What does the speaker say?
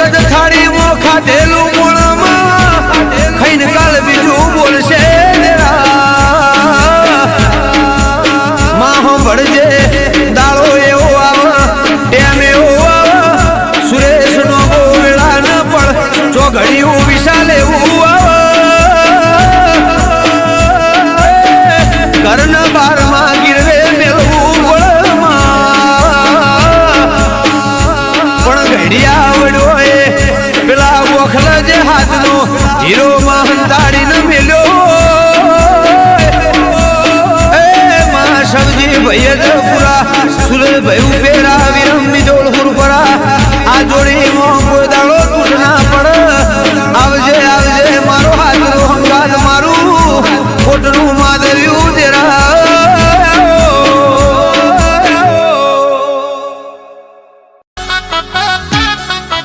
જ થાળી મો ખાધેલું મોણામાં ખાઈને કાલ બીજું બોલશે માં ભળજે દાળો એવો આવે ટેમ એવો આવે સુરેશ નો બહુ વેળા ન પણ જો ઘડિયું વિશાલ એવું આવે ઘરના બારમાં ગીરવે મેળવું પણ ઘડિયા આવડ્યો એ પેલા ગોખલા જે હાથનો હીરો માં હંતાડીને મેલ્યો સબજી ભાઈ પૂરા સુરેશ ભાઈ